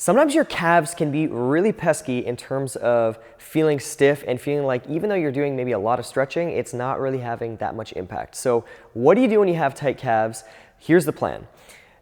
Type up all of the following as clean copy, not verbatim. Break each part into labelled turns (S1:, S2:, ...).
S1: Sometimes your calves can be really pesky in terms of feeling stiff and feeling like even though you're doing maybe a lot of stretching, it's not really having that much impact. So what do you do when you have tight calves? Here's the plan.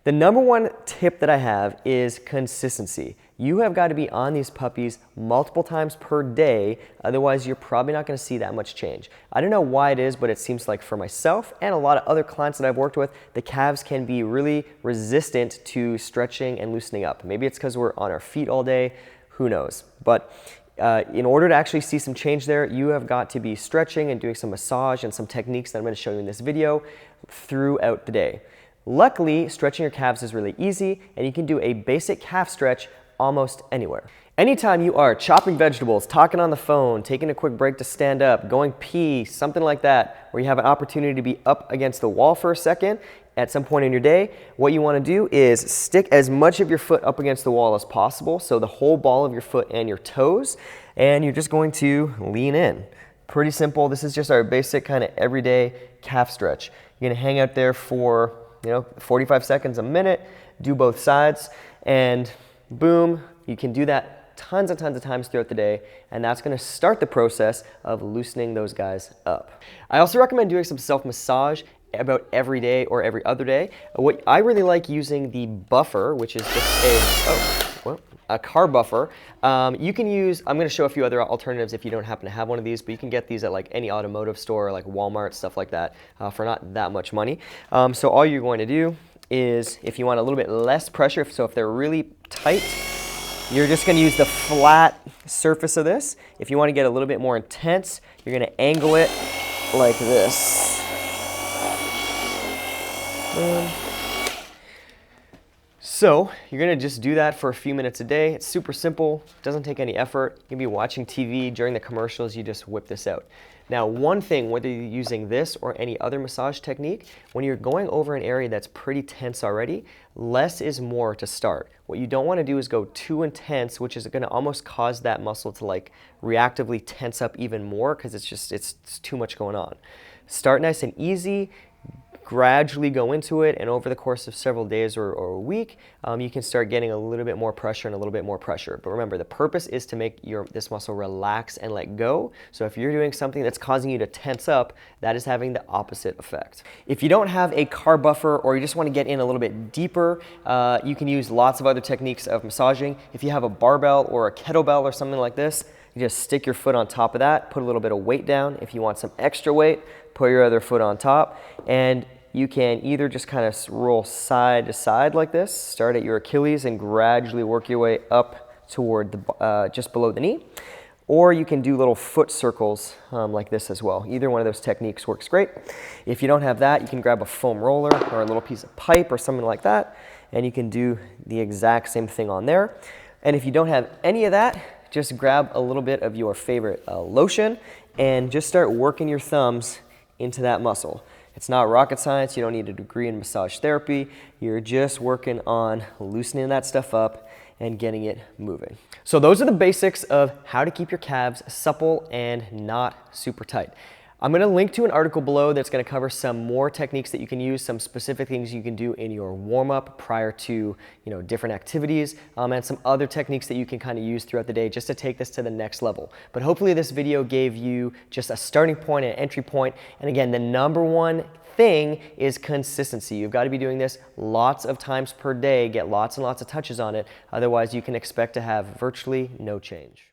S1: The number one tip that I have is consistency. You have got to be on these puppies multiple times per day, otherwise you're probably not going to see that much change. I don't know why it is, but it seems like for myself and a lot of other clients that I've worked with, the calves can be really resistant to stretching and loosening up. Maybe it's because we're on our feet all day, who knows. But in order to actually see some change there, you have got to be stretching and doing some massage and some techniques that I'm going to show you in this video throughout the day. Luckily, stretching your calves is really easy, and you can do a basic calf stretch almost anywhere. Anytime you are chopping vegetables, talking on the phone, taking a quick break to stand up, going pee, something like that, where you have an opportunity to be up against the wall for a second at some point in your day, what you want to do is stick as much of your foot up against the wall as possible, so the whole ball of your foot and your toes, and you're just going to lean in. Pretty simple. This is just our basic kind of everyday calf stretch. You're going to hang out there for 45 seconds, a minute, do both sides, and boom, you can do that tons and tons of times throughout the day, and that's going to start the process of loosening those guys up. I also recommend doing some self-massage about every day or every other day. What I really like using the buffer, which is just a car buffer. You can use, I'm going to show a few other alternatives if you don't happen to have one of these, but you can get these at like any automotive store, like Walmart, stuff like that, for not that much money. So all you're going to do is, if you want a little bit less pressure, so if they're really tight, you're just going to use the flat surface of this. If you want to get a little bit more intense, you're going to angle it like this. So you're going to just do that for a few minutes a day. It's super simple, doesn't take any effort. You can be watching TV during the commercials, you just whip this out. Now, one thing, whether you're using this or any other massage technique, when you're going over an area that's pretty tense already, less is more to start. What you don't want to do is go too intense, which is going to almost cause that muscle to like reactively tense up even more because it's too much going on. Start nice and easy. Gradually go into it, and over the course of several days or a week, you can start getting a little bit more pressure and a little bit more pressure. But remember, the purpose is to make this muscle relax and let go. So if you're doing something that's causing you to tense up, that is having the opposite effect. If you don't have a car buffer or you just want to get in a little bit deeper, you can use lots of other techniques of massaging. If you have a barbell or a kettlebell or something like this, you just stick your foot on top of that, put a little bit of weight down. If you want some extra weight, put your other foot on top, and you can either just kind of roll side to side like this, start at your Achilles and gradually work your way up toward the, just below the knee. Or you can do little foot circles like this as well. Either one of those techniques works great. If you don't have that, you can grab a foam roller or a little piece of pipe or something like that, and you can do the exact same thing on there. And if you don't have any of that, just grab a little bit of your favorite lotion and just start working your thumbs into that muscle. It's not rocket science. You don't need a degree in massage therapy. You're just working on loosening that stuff up and getting it moving. So those are the basics of how to keep your calves supple and not super tight. I'm going to link to an article below that's going to cover some more techniques that you can use, some specific things you can do in your warm-up prior to different activities, and some other techniques that you can kind of use throughout the day just to take this to the next level. But hopefully this video gave you just a starting point, an entry point, and again, the number one thing is consistency. You've got to be doing this lots of times per day, get lots and lots of touches on it, otherwise you can expect to have virtually no change.